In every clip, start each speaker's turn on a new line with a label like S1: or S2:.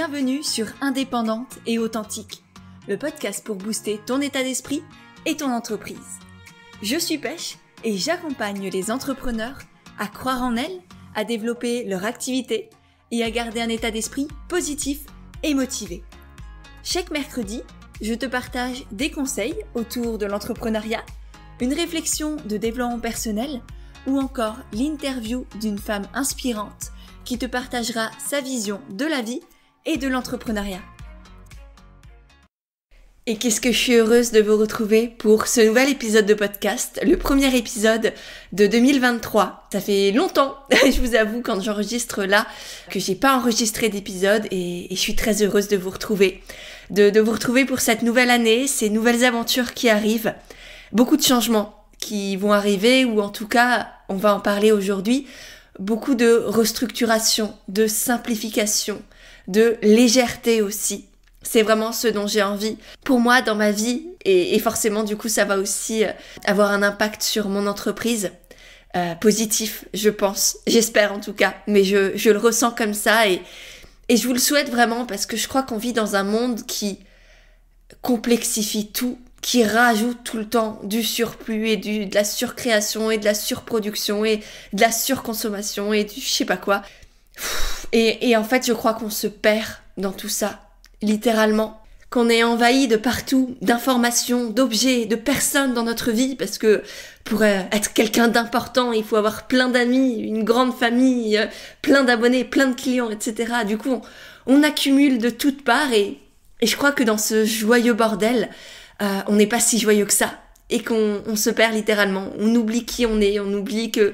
S1: Bienvenue sur Indépendante et Authentique, le podcast pour booster ton état d'esprit et ton entreprise. Je suis Pêche et j'accompagne les entrepreneurs à croire en elles, à développer leur activité et à garder un état d'esprit positif et motivé. Chaque mercredi, je te partage des conseils autour de l'entrepreneuriat, une réflexion de développement personnel ou encore l'interview d'une femme inspirante qui te partagera sa vision de la vie et de l'entrepreneuriat. Et qu'est-ce que je suis heureuse de vous retrouver pour ce nouvel épisode de podcast, le premier épisode de 2023. Ça fait longtemps, je vous avoue, quand j'enregistre là, que j'ai pas enregistré d'épisode et je suis très heureuse de vous retrouver. De vous retrouver pour cette nouvelle année, ces nouvelles aventures qui arrivent. Beaucoup de changements qui vont arriver, ou en tout cas, on va en parler aujourd'hui. Beaucoup de restructuration, de simplification, de légèreté aussi. C'est vraiment ce dont j'ai envie pour moi dans ma vie et forcément du coup ça va aussi avoir un impact sur mon entreprise positif, je pense, j'espère en tout cas, mais je le ressens comme ça et je vous le souhaite vraiment parce que je crois qu'on vit dans un monde qui complexifie tout, qui rajoute tout le temps du surplus et de la surcréation et de la surproduction et de la surconsommation et du je sais pas quoi. Et en fait, je crois qu'on se perd dans tout ça, littéralement. Qu'on est envahi de partout, d'informations, d'objets, de personnes dans notre vie, parce que pour être quelqu'un d'important, il faut avoir plein d'amis, une grande famille, plein d'abonnés, plein de clients, etc. Du coup, on accumule de toutes parts et je crois que dans ce joyeux bordel, on n'est pas si joyeux que ça et qu'on se perd littéralement. On oublie qui on est, on oublie que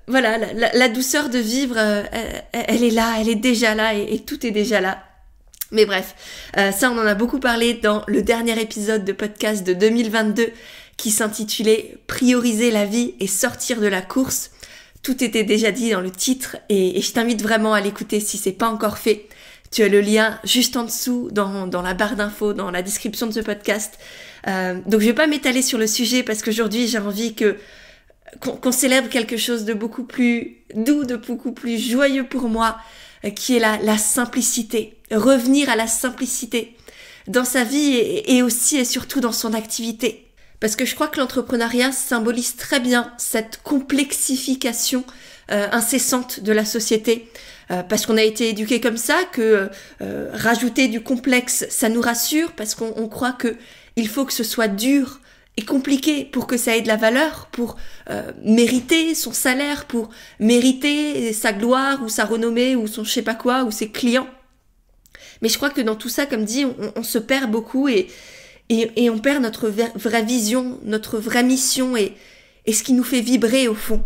S1: voilà, la douceur de vivre, elle est là, elle est déjà là et tout est déjà là. Mais bref, ça on en a beaucoup parlé dans le dernier épisode de podcast de 2022 qui s'intitulait « Prioriser la vie et sortir de la course ». Tout était déjà dit dans le titre et je t'invite vraiment à l'écouter si c'est pas encore fait. Tu as le lien juste en dessous dans la barre d'infos, dans la description de ce podcast. Donc je vais pas m'étaler sur le sujet parce qu'aujourd'hui j'ai envie qu'on célèbre quelque chose de beaucoup plus doux, de beaucoup plus joyeux pour moi, qui est la simplicité. Revenir à la simplicité dans sa vie et aussi et surtout dans son activité. Parce que je crois que l'entrepreneuriat symbolise très bien cette complexification incessante de la société. Parce qu'on a été éduqué comme ça, que rajouter du complexe, ça nous rassure, parce qu'on croit que il faut que ce soit dur et compliqué pour que ça ait de la valeur, pour mériter son salaire, pour mériter sa gloire ou sa renommée ou son je sais pas quoi ou ses clients. Mais je crois que dans tout ça, comme dit, on se perd beaucoup et on perd notre vraie vision, notre vraie mission et ce qui nous fait vibrer au fond.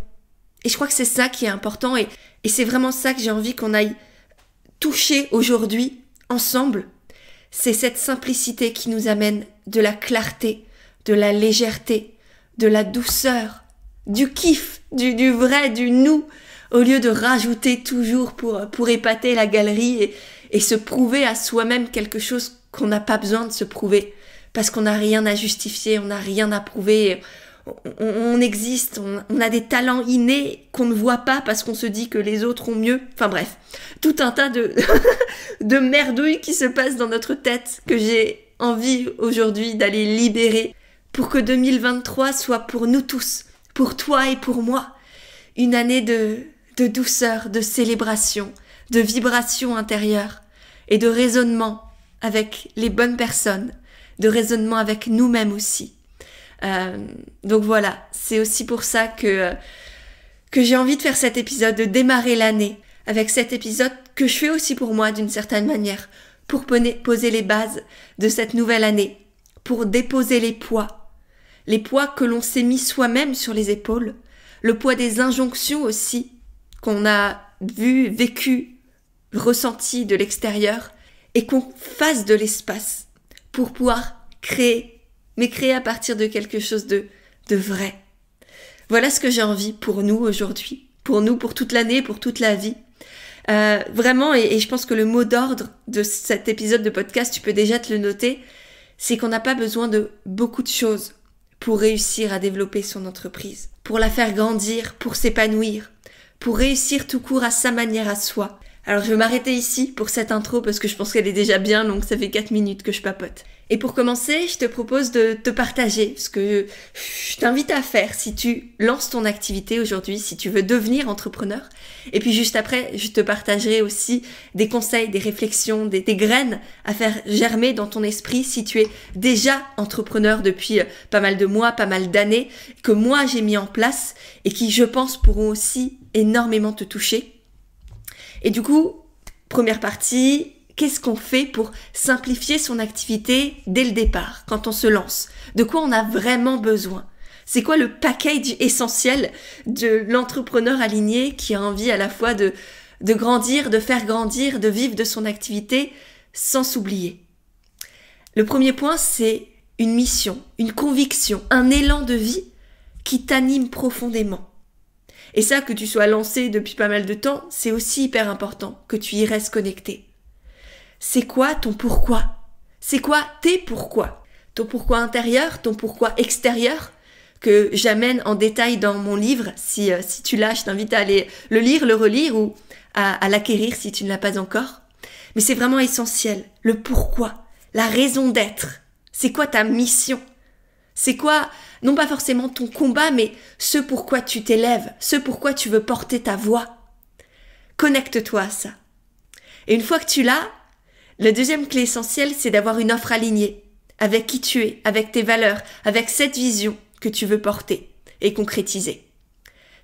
S1: Et je crois que c'est ça qui est important et c'est vraiment ça que j'ai envie qu'on aille toucher aujourd'hui ensemble. C'est cette simplicité qui nous amène de la clarté, de la légèreté, de la douceur, du kiff, du vrai, du nous, au lieu de rajouter toujours pour épater la galerie et se prouver à soi-même quelque chose qu'on n'a pas besoin de se prouver, parce qu'on n'a rien à justifier, on n'a rien à prouver, on existe, on a des talents innés qu'on ne voit pas parce qu'on se dit que les autres ont mieux, enfin bref, tout un tas de merdouilles qui se passent dans notre tête que j'ai envie aujourd'hui d'aller libérer pour que 2023 soit pour nous tous, pour toi et pour moi, une année de douceur, de célébration, de vibration intérieure et de raisonnement avec les bonnes personnes, de raisonnement avec nous-mêmes aussi. Donc voilà, c'est aussi pour ça que j'ai envie de faire cet épisode, de démarrer l'année avec cet épisode que je fais aussi pour moi d'une certaine manière, pour poser les bases de cette nouvelle année, pour déposer les poids que l'on s'est mis soi-même sur les épaules, le poids des injonctions aussi qu'on a vues, vécues, ressenties de l'extérieur et qu'on fasse de l'espace pour pouvoir créer, mais créer à partir de quelque chose de vrai. Voilà ce que j'ai envie pour nous aujourd'hui, pour nous, pour toute l'année, pour toute la vie. Vraiment, et je pense que le mot d'ordre de cet épisode de podcast, tu peux déjà te le noter, c'est qu'on n'a pas besoin de beaucoup de choses pour réussir à développer son entreprise, pour la faire grandir, pour s'épanouir, pour réussir tout court à sa manière à soi, Alors je vais m'arrêter ici pour cette intro parce que je pense qu'elle est déjà bien longue, ça fait 4 minutes que je papote. Et pour commencer, je te propose de te partager ce que je t'invite à faire si tu lances ton activité aujourd'hui, si tu veux devenir entrepreneur. Et puis juste après, je te partagerai aussi des conseils, des réflexions, des graines à faire germer dans ton esprit si tu es déjà entrepreneur depuis pas mal de mois, pas mal d'années, que moi j'ai mis en place et qui, je pense, pourront aussi énormément te toucher. Et du coup, première partie, qu'est-ce qu'on fait pour simplifier son activité dès le départ, quand on se lance? De quoi on a vraiment besoin? C'est quoi le package essentiel de l'entrepreneur aligné qui a envie à la fois de grandir, de faire grandir, de vivre de son activité sans s'oublier? Le premier point, c'est une mission, une conviction, un élan de vie qui t'anime profondément. Et ça, que tu sois lancé depuis pas mal de temps, c'est aussi hyper important que tu y restes connecté. C'est quoi ton pourquoi? C'est quoi tes pourquoi? Ton pourquoi intérieur, ton pourquoi extérieur, que j'amène en détail dans mon livre. Si tu l'as, je t'invite à aller le lire, le relire ou à l'acquérir si tu ne l'as pas encore. Mais c'est vraiment essentiel. Le pourquoi, la raison d'être. C'est quoi ta mission? C'est quoi, non pas forcément ton combat, mais ce pourquoi tu t'élèves, ce pourquoi tu veux porter ta voix. Connecte-toi à ça. Et une fois que tu l'as, la deuxième clé essentielle, c'est d'avoir une offre alignée avec qui tu es, avec tes valeurs, avec cette vision que tu veux porter et concrétiser.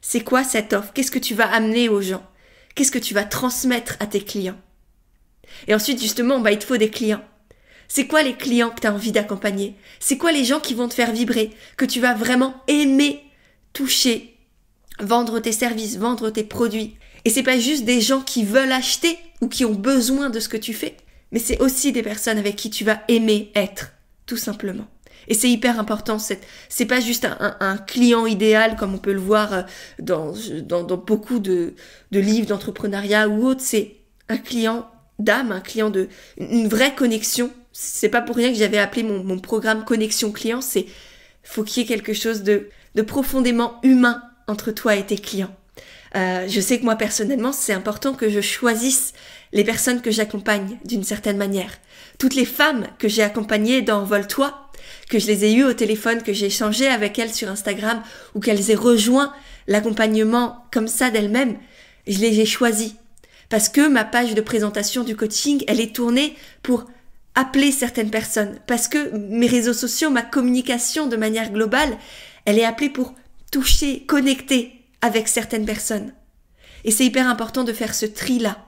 S1: C'est quoi cette offre? Qu'est-ce que tu vas amener aux gens? Qu'est-ce que tu vas transmettre à tes clients? Et ensuite, justement, il te faut des clients. C'est quoi les clients que tu as envie d'accompagner? C'est quoi les gens qui vont te faire vibrer, que tu vas vraiment aimer toucher, vendre tes services, vendre tes produits? Et c'est pas juste des gens qui veulent acheter ou qui ont besoin de ce que tu fais, mais c'est aussi des personnes avec qui tu vas aimer être, tout simplement. Et c'est hyper important, c'est pas juste un client idéal comme on peut le voir dans beaucoup de livres d'entrepreneuriat ou autres, c'est un client d'âme, un client une vraie connexion. C'est pas pour rien que j'avais appelé mon programme Connexion Client, faut qu'il y ait quelque chose de profondément humain entre toi et tes clients. Je sais que moi personnellement, c'est important que je choisisse les personnes que j'accompagne d'une certaine manière. Toutes les femmes que j'ai accompagnées dans Vole-toi, que je les ai eues au téléphone, que j'ai échangé avec elles sur Instagram ou qu'elles aient rejoint l'accompagnement comme ça d'elles-mêmes, je les ai choisies. Parce que ma page de présentation du coaching, elle est tournée pour appeler certaines personnes. Parce que mes réseaux sociaux, ma communication de manière globale, elle est appelée pour toucher, connecter avec certaines personnes. Et c'est hyper important de faire ce tri-là.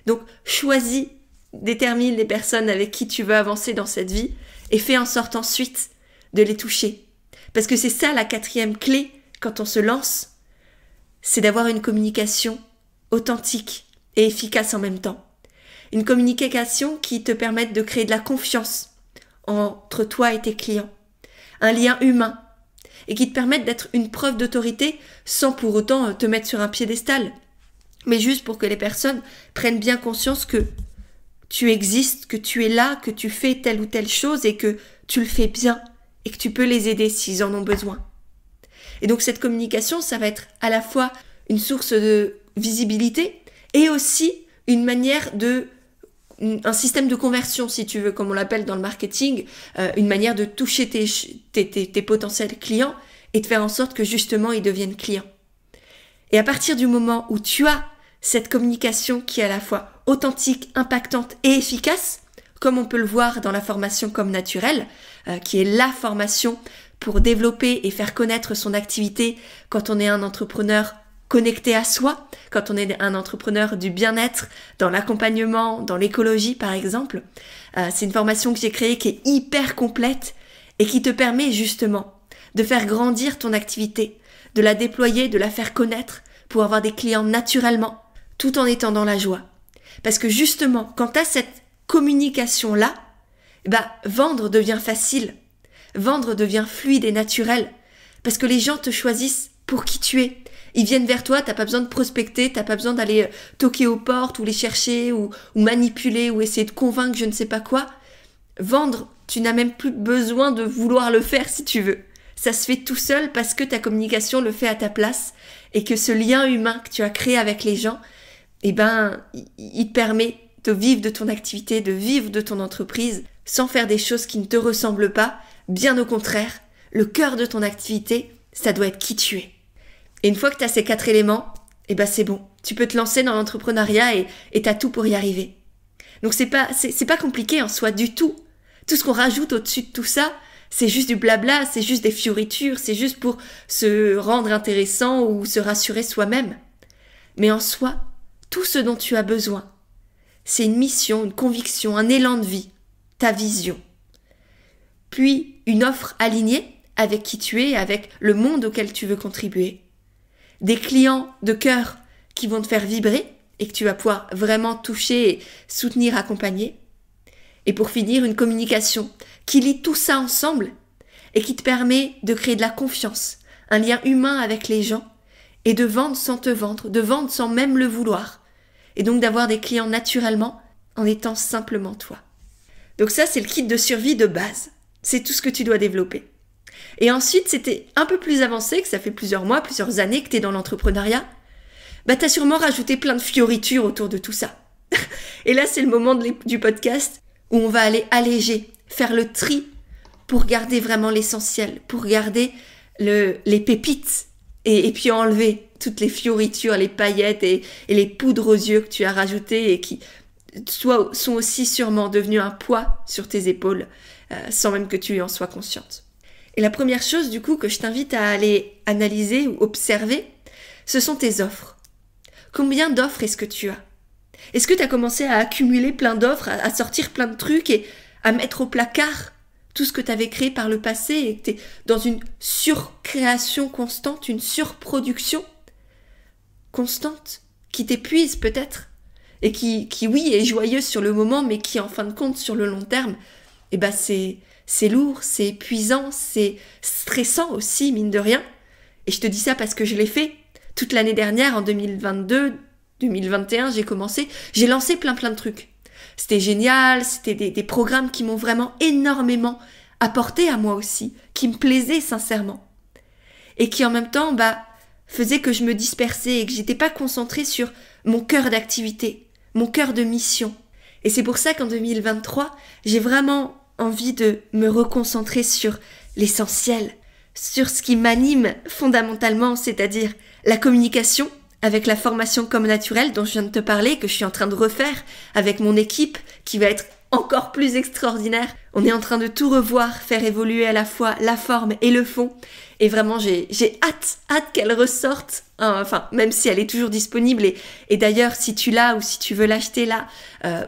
S1: Donc, choisis, détermine les personnes avec qui tu veux avancer dans cette vie et fais en sorte ensuite de les toucher. Parce que c'est ça la 4e clé quand on se lance, c'est d'avoir une communication authentique et efficace en même temps. Une communication qui te permette de créer de la confiance entre toi et tes clients. Un lien humain et qui te permette d'être une preuve d'autorité sans pour autant te mettre sur un piédestal. Mais juste pour que les personnes prennent bien conscience que tu existes, que tu es là, que tu fais telle ou telle chose et que tu le fais bien et que tu peux les aider s'ils en ont besoin. Et donc cette communication, ça va être à la fois une source de visibilité et aussi une manière un système de conversion, si tu veux, comme on l'appelle dans le marketing, une manière de toucher tes potentiels clients et de faire en sorte que justement ils deviennent clients. Et à partir du moment où tu as cette communication qui est à la fois authentique, impactante et efficace, comme on peut le voir dans la formation Comme Naturel, qui est la formation pour développer et faire connaître son activité quand on est un entrepreneur connecté à soi, quand on est un entrepreneur du bien-être, dans l'accompagnement, dans l'écologie par exemple. C'est une formation que j'ai créée qui est hyper complète et qui te permet justement de faire grandir ton activité, de la déployer, de la faire connaître pour avoir des clients naturellement, tout en étant dans la joie. Parce que justement, quand tu as cette communication-là, vendre devient facile, vendre devient fluide et naturel, parce que les gens te choisissent pour qui tu es. Ils viennent vers toi, t'as pas besoin de prospecter, t'as pas besoin d'aller toquer aux portes ou les chercher ou manipuler ou essayer de convaincre je ne sais pas quoi. Vendre, tu n'as même plus besoin de vouloir le faire si tu veux. Ça se fait tout seul parce que ta communication le fait à ta place et que ce lien humain que tu as créé avec les gens il te permet de vivre de ton activité, de vivre de ton entreprise sans faire des choses qui ne te ressemblent pas. Bien au contraire, le cœur de ton activité, ça doit être qui tu es. Et une fois que tu as ces 4 éléments, c'est bon. Tu peux te lancer dans l'entrepreneuriat et tu as tout pour y arriver. Donc c'est pas compliqué en soi du tout. Tout ce qu'on rajoute au-dessus de tout ça, c'est juste du blabla, c'est juste des fioritures, c'est juste pour se rendre intéressant ou se rassurer soi-même. Mais en soi, tout ce dont tu as besoin, c'est une mission, une conviction, un élan de vie, ta vision. Puis une offre alignée avec qui tu es, avec le monde auquel tu veux contribuer. Des clients de cœur qui vont te faire vibrer et que tu vas pouvoir vraiment toucher, et soutenir, accompagner. Et pour finir, une communication qui lie tout ça ensemble et qui te permet de créer de la confiance, un lien humain avec les gens et de vendre sans te vendre, de vendre sans même le vouloir. Et donc d'avoir des clients naturellement en étant simplement toi. Donc ça, c'est le kit de survie de base. C'est tout ce que tu dois développer. Et ensuite, c'était un peu plus avancé, que ça fait plusieurs mois, plusieurs années que tu es dans l'entrepreneuriat. T'as sûrement rajouté plein de fioritures autour de tout ça. Et là, c'est le moment du podcast où on va aller alléger, faire le tri pour garder vraiment l'essentiel, pour garder les pépites et puis enlever toutes les fioritures, les paillettes et les poudres aux yeux que tu as rajoutées et qui sont aussi sûrement devenues un poids sur tes épaules sans même que tu en sois consciente. Et la première chose du coup que je t'invite à aller analyser ou observer, ce sont tes offres. Combien d'offres est-ce que tu as ? Est-ce que tu as commencé à accumuler plein d'offres, à sortir plein de trucs et à mettre au placard tout ce que tu avais créé par le passé et que tu es dans une surcréation constante, une surproduction constante qui t'épuise peut-être et qui oui, est joyeuse sur le moment mais qui en fin de compte sur le long terme, c'est lourd, c'est épuisant, c'est stressant aussi mine de rien. Et je te dis ça parce que je l'ai fait. Toute l'année dernière, en 2022, 2021, j'ai lancé plein de trucs. C'était génial, c'était des programmes qui m'ont vraiment énormément apporté à moi aussi, qui me plaisaient sincèrement. Et qui en même temps, faisaient que je me dispersais et que j'étais pas concentrée sur mon cœur d'activité, mon cœur de mission. Et c'est pour ça qu'en 2023, j'ai vraiment envie de me reconcentrer sur l'essentiel, sur ce qui m'anime fondamentalement, c'est-à-dire la communication avec la formation Comme Naturel dont je viens de te parler, que je suis en train de refaire avec mon équipe qui va être encore plus extraordinaire. On est en train de tout revoir, faire évoluer à la fois la forme et le fond. Et vraiment, j'ai hâte qu'elle ressorte, même si elle est toujours disponible. Et d'ailleurs, si tu l'as ou si tu veux l'acheter là,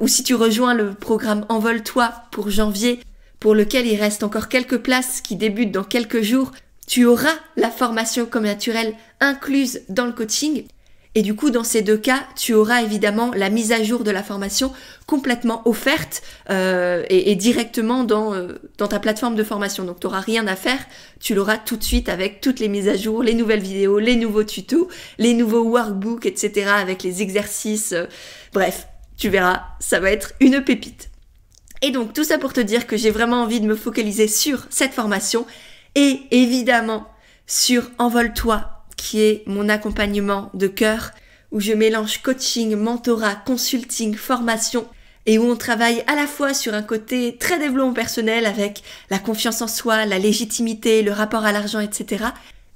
S1: ou si tu rejoins le programme Envole-toi pour janvier, pour lequel il reste encore quelques places qui débutent dans quelques jours, tu auras la formation Comme Naturel incluse dans le coaching. Et du coup, dans ces deux cas, tu auras évidemment la mise à jour de la formation complètement offerte et directement dans ta plateforme de formation. Donc, tu n'auras rien à faire. Tu l'auras tout de suite avec toutes les mises à jour, les nouvelles vidéos, les nouveaux tutos, les nouveaux workbooks, etc. avec les exercices. Bref, tu verras, ça va être une pépite. Et donc, tout ça pour te dire que j'ai vraiment envie de me focaliser sur cette formation et évidemment sur Envole-toi, qui est mon accompagnement de cœur, où je mélange coaching, mentorat, consulting, formation, et où on travaille à la fois sur un côté très développement personnel avec la confiance en soi, la légitimité, le rapport à l'argent, etc.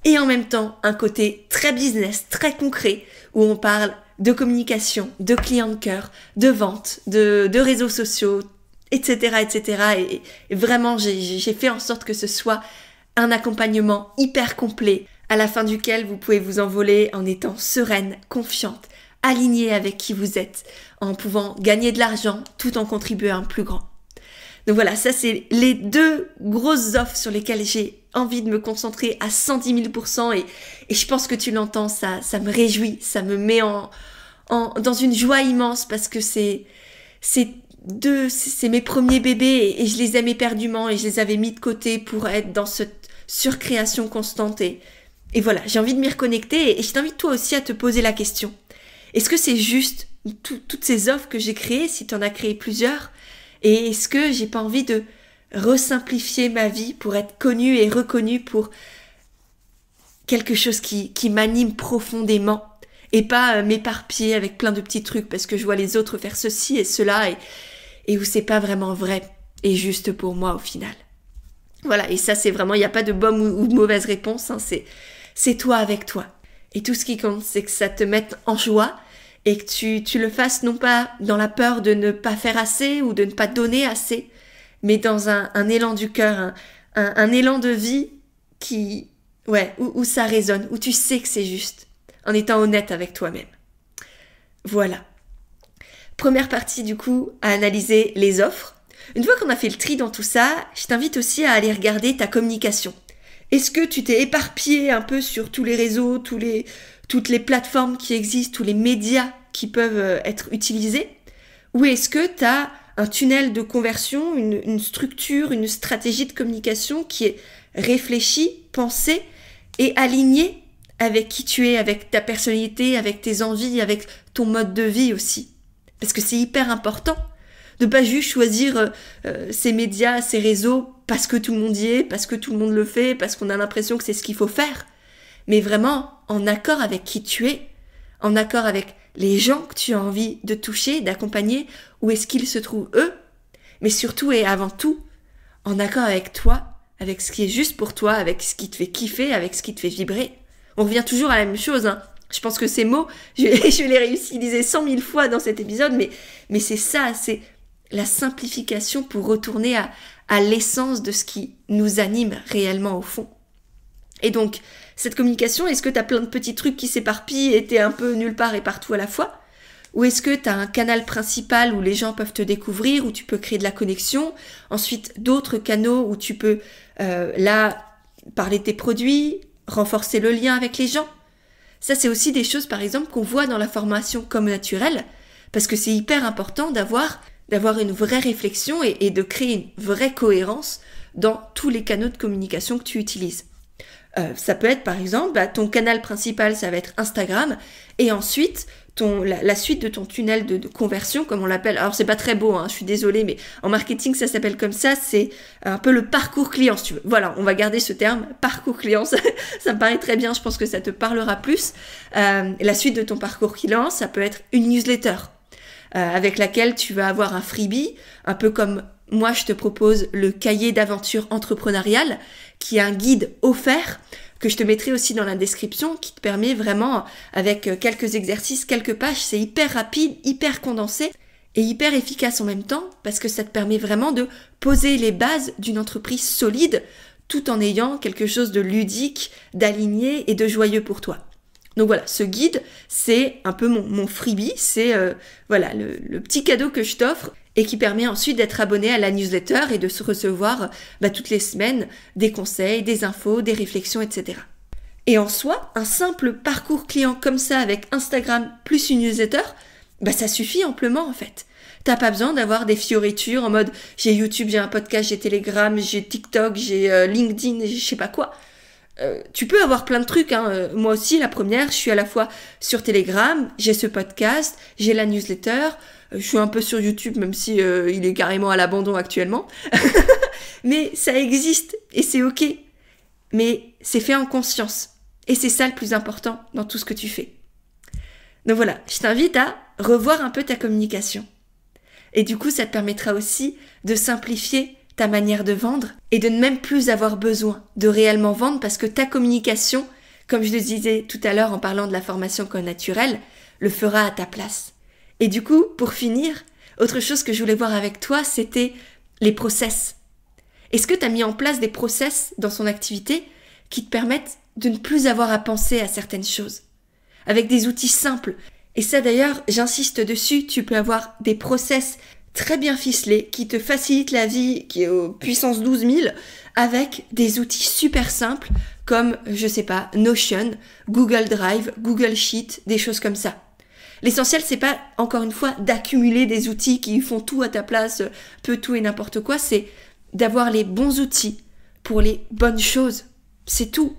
S1: Et en même temps, un côté très business, très concret, où on parle de communication, de clients de cœur, de vente, de réseaux sociaux, etc., etc. Et vraiment, j'ai fait en sorte que ce soit un accompagnement hyper complet, à la fin duquel vous pouvez vous envoler en étant sereine, confiante, alignée avec qui vous êtes, en pouvant gagner de l'argent tout en contribuant à un plus grand. Donc voilà, ça c'est les deux grosses offres sur lesquelles j'ai envie de me concentrer à 110 000% et je pense que tu l'entends, ça me réjouit, ça me met dans une joie immense parce que c'est mes premiers bébés et je les aime éperdument et je les avais mis de côté pour être dans cette surcréation constante et voilà, j'ai envie de m'y reconnecter et je t'invite toi aussi à te poser la question. Est-ce que c'est juste toutes ces offres que j'ai créées, si tu en as créé plusieurs, et est-ce que j'ai pas envie de resimplifier ma vie pour être connue et reconnue pour quelque chose qui m'anime profondément et pas m'éparpiller avec plein de petits trucs parce que je vois les autres faire ceci et cela et où c'est pas vraiment vrai et juste pour moi au final. Voilà, et ça c'est vraiment, il n'y a pas de bonne ou de mauvaise réponse, hein, c'est toi avec toi. Et tout ce qui compte, c'est que ça te mette en joie et que tu le fasses non pas dans la peur de ne pas faire assez ou de ne pas donner assez, mais dans un élan du cœur, un élan de vie où ça résonne, où tu sais que c'est juste, en étant honnête avec toi-même. Voilà. Première partie du coup, à analyser les offres. Une fois qu'on a fait le tri dans tout ça, je t'invite aussi à aller regarder ta communication. Est-ce que tu t'es éparpillé un peu sur tous les réseaux, toutes les plateformes qui existent, tous les médias qui peuvent être utilisés? Ou est-ce que tu as un tunnel de conversion, une structure, une stratégie de communication qui est réfléchie, pensée et alignée avec qui tu es, avec ta personnalité, avec tes envies, avec ton mode de vie aussi? Parce que c'est hyper important de pas juste choisir ces médias, ces réseaux parce que tout le monde y est, parce que tout le monde le fait, parce qu'on a l'impression que c'est ce qu'il faut faire, mais vraiment en accord avec qui tu es, en accord avec les gens que tu as envie de toucher, d'accompagner, où est-ce qu'ils se trouvent eux, mais surtout et avant tout, en accord avec toi, avec ce qui est juste pour toi, avec ce qui te fait kiffer, avec ce qui te fait vibrer. On revient toujours à la même chose, hein. Je pense que ces mots, je les réutiliser 100 000 fois dans cet épisode, mais c'est ça, c'est la simplification pour retourner à l'essence de ce qui nous anime réellement au fond. Et donc, cette communication, est-ce que tu as plein de petits trucs qui s'éparpillent et t'es un peu nulle part et partout à la fois? Ou est-ce que tu as un canal principal où les gens peuvent te découvrir, où tu peux créer de la connexion? Ensuite, d'autres canaux où tu peux, parler de tes produits, renforcer le lien avec les gens? Ça, c'est aussi des choses, par exemple, qu'on voit dans la formation Comme Naturel, parce que c'est hyper important d'avoir une vraie réflexion et de créer une vraie cohérence dans tous les canaux de communication que tu utilises. Ça peut être par exemple, ton canal principal, ça va être Instagram, et ensuite la suite de ton tunnel de conversion, comme on l'appelle. Alors c'est pas très beau, hein, je suis désolée, mais en marketing ça s'appelle comme ça, c'est un peu le parcours client si tu veux. Voilà, on va garder ce terme, parcours client, ça me paraît très bien, je pense que ça te parlera plus. La suite de ton parcours client, ça peut être une newsletter, avec laquelle tu vas avoir un freebie, un peu comme moi je te propose le cahier d'aventure entrepreneuriale, qui est un guide offert, que je te mettrai aussi dans la description, qui te permet vraiment, avec quelques exercices, quelques pages, c'est hyper rapide, hyper condensé, et hyper efficace en même temps, parce que ça te permet vraiment de poser les bases d'une entreprise solide, tout en ayant quelque chose de ludique, d'aligné et de joyeux pour toi. Donc voilà, ce guide, c'est un peu mon freebie, c'est le petit cadeau que je t'offre et qui permet ensuite d'être abonné à la newsletter et de se recevoir toutes les semaines des conseils, des infos, des réflexions, etc. Et en soi, un simple parcours client comme ça avec Instagram plus une newsletter, ça suffit amplement en fait. T'as pas besoin d'avoir des fioritures en mode j'ai YouTube, j'ai un podcast, j'ai Telegram, j'ai TikTok, j'ai LinkedIn, je sais pas quoi. Tu peux avoir plein de trucs, hein. Moi aussi, la première, je suis à la fois sur Telegram, j'ai ce podcast, j'ai la newsletter, je suis un peu sur YouTube, même si il est carrément à l'abandon actuellement. Mais ça existe et c'est ok. Mais c'est fait en conscience. Et c'est ça le plus important dans tout ce que tu fais. Donc voilà, je t'invite à revoir un peu ta communication. Et du coup, ça te permettra aussi de simplifier ta manière de vendre et de ne même plus avoir besoin de réellement vendre parce que ta communication, comme je le disais tout à l'heure en parlant de la formation Comme Naturel, le fera à ta place. Et du coup, pour finir, autre chose que je voulais voir avec toi, c'était les process. Est-ce que tu as mis en place des process dans son activité qui te permettent de ne plus avoir à penser à certaines choses? Avec des outils simples. Et ça d'ailleurs, j'insiste dessus, tu peux avoir des process très bien ficelés, qui te facilitent la vie, qui est aux puissance 12 000, avec des outils super simples, comme, je sais pas, Notion, Google Drive, Google Sheet, des choses comme ça. L'essentiel, c'est pas, encore une fois, d'accumuler des outils qui font tout à ta place, peu tout et n'importe quoi, c'est d'avoir les bons outils pour les bonnes choses. C'est tout.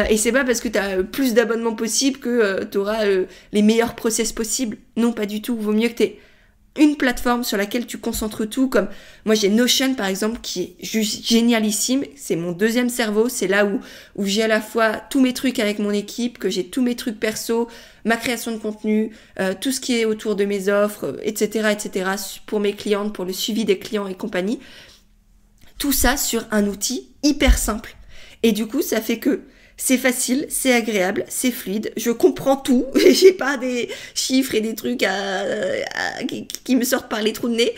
S1: Et c'est pas parce que tu as plus d'abonnements possibles que tu auras les meilleurs process possibles. Non, pas du tout. Vaut mieux que tu aies une plateforme sur laquelle tu concentres tout, comme moi j'ai Notion par exemple qui est juste génialissime, c'est mon deuxième cerveau, c'est là où j'ai à la fois tous mes trucs avec mon équipe, que j'ai tous mes trucs perso, ma création de contenu, tout ce qui est autour de mes offres, etc., pour mes clientes, pour le suivi des clients et compagnie. Tout ça sur un outil hyper simple. Et du coup, ça fait que c'est facile, c'est agréable, c'est fluide, je comprends tout, j'ai pas des chiffres et des trucs qui me sortent par les trous de nez.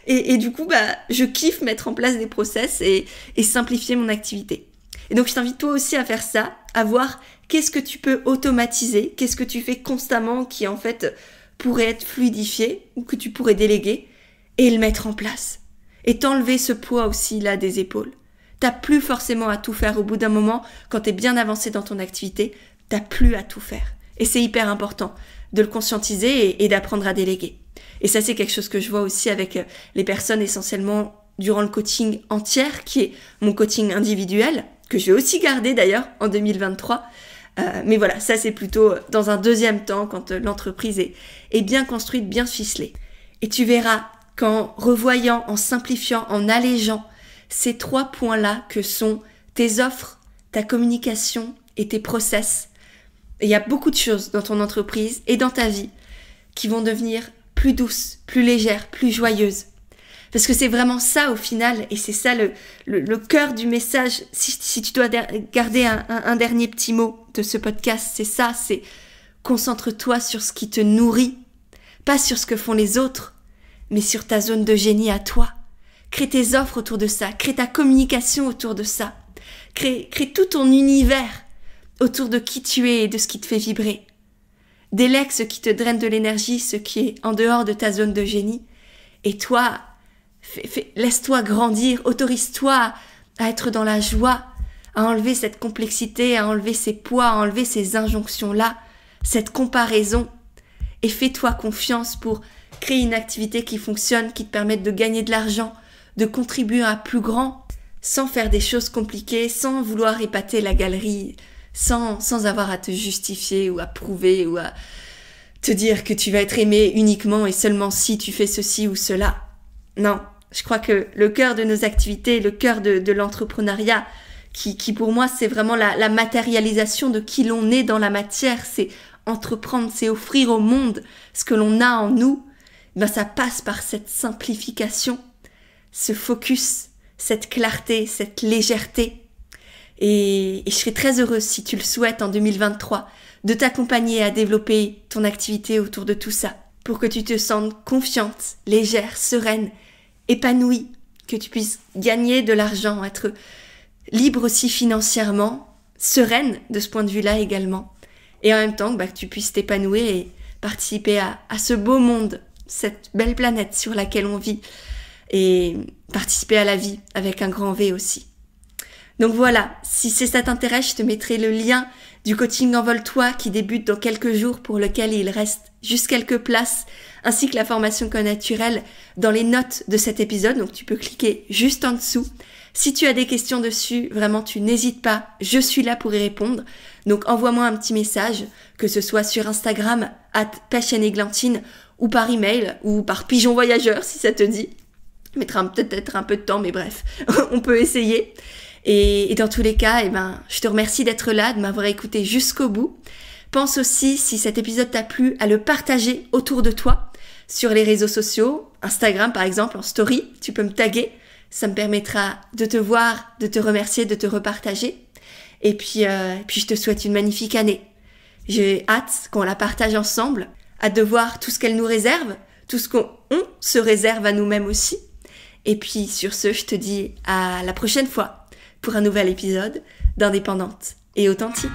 S1: et du coup, je kiffe mettre en place des process et simplifier mon activité. Et donc, je t'invite toi aussi à faire ça, à voir qu'est-ce que tu peux automatiser, qu'est-ce que tu fais constamment qui en fait pourrait être fluidifié ou que tu pourrais déléguer et le mettre en place. Et t'enlever ce poids aussi là des épaules. T'as plus forcément à tout faire au bout d'un moment, quand t'es bien avancé dans ton activité, t'as plus à tout faire. Et c'est hyper important de le conscientiser et d'apprendre à déléguer. Et ça, c'est quelque chose que je vois aussi avec les personnes essentiellement durant le coaching entière, qui est mon coaching individuel, que je vais aussi garder d'ailleurs en 2023. Mais voilà, ça c'est plutôt dans un deuxième temps, quand l'entreprise est bien construite, bien ficelée. Et tu verras qu'en revoyant, en simplifiant, en allégeant, ces 3 points-là que sont tes offres, ta communication et tes process. Il y a beaucoup de choses dans ton entreprise et dans ta vie qui vont devenir plus douces, plus légères, plus joyeuses. Parce que c'est vraiment ça au final, et c'est ça le cœur du message. Si tu dois garder un dernier petit mot de ce podcast, c'est ça, c'est concentre-toi sur ce qui te nourrit, pas sur ce que font les autres, mais sur ta zone de génie à toi. Crée tes offres autour de ça, crée ta communication autour de ça, crée tout ton univers autour de qui tu es et de ce qui te fait vibrer. Délègue ce qui te draine de l'énergie, ce qui est en dehors de ta zone de génie. Et toi, laisse-toi grandir, autorise-toi à être dans la joie, à enlever cette complexité, à enlever ces poids, à enlever ces injonctions-là, cette comparaison. Et fais-toi confiance pour créer une activité qui fonctionne, qui te permette de gagner de l'argent, de contribuer à plus grand, sans faire des choses compliquées, sans vouloir épater la galerie, sans avoir à te justifier ou à prouver ou à te dire que tu vas être aimé uniquement et seulement si tu fais ceci ou cela. Non, je crois que le cœur de nos activités, le cœur de l'entrepreneuriat, qui pour moi c'est vraiment la matérialisation de qui l'on est dans la matière, c'est entreprendre, c'est offrir au monde ce que l'on a en nous, ça passe par cette simplification, ce focus, cette clarté, cette légèreté. Et je serais très heureuse, si tu le souhaites en 2023, de t'accompagner à développer ton activité autour de tout ça, pour que tu te sentes confiante, légère, sereine, épanouie, que tu puisses gagner de l'argent, être libre aussi financièrement, sereine de ce point de vue-là également, et en même temps que tu puisses t'épanouir et participer à ce beau monde, cette belle planète sur laquelle on vit, et participer à la vie avec un grand V aussi. Donc voilà, si ça t'intéresse, je te mettrai le lien du coaching Envole-toi qui débute dans quelques jours, pour lequel il reste juste quelques places, ainsi que la formation connaturelle dans les notes de cet épisode, donc tu peux cliquer juste en dessous. Si tu as des questions dessus, vraiment tu n'hésites pas, je suis là pour y répondre. Donc envoie-moi un petit message, que ce soit sur Instagram @pêche-et-églantine, ou par email, ou par pigeon voyageur si ça te dit. Ça mettra peut-être un peu de temps, mais bref, on peut essayer. Et dans tous les cas, je te remercie d'être là, de m'avoir écouté jusqu'au bout. Pense aussi, si cet épisode t'a plu, à le partager autour de toi, sur les réseaux sociaux, Instagram par exemple, en story, tu peux me taguer. Ça me permettra de te voir, de te remercier, de te repartager. Et puis je te souhaite une magnifique année. J'ai hâte qu'on la partage ensemble, hâte de voir tout ce qu'elle nous réserve, tout ce qu'on se réserve à nous-mêmes aussi. Et puis sur ce, je te dis à la prochaine fois pour un nouvel épisode d'Indépendante et Authentique.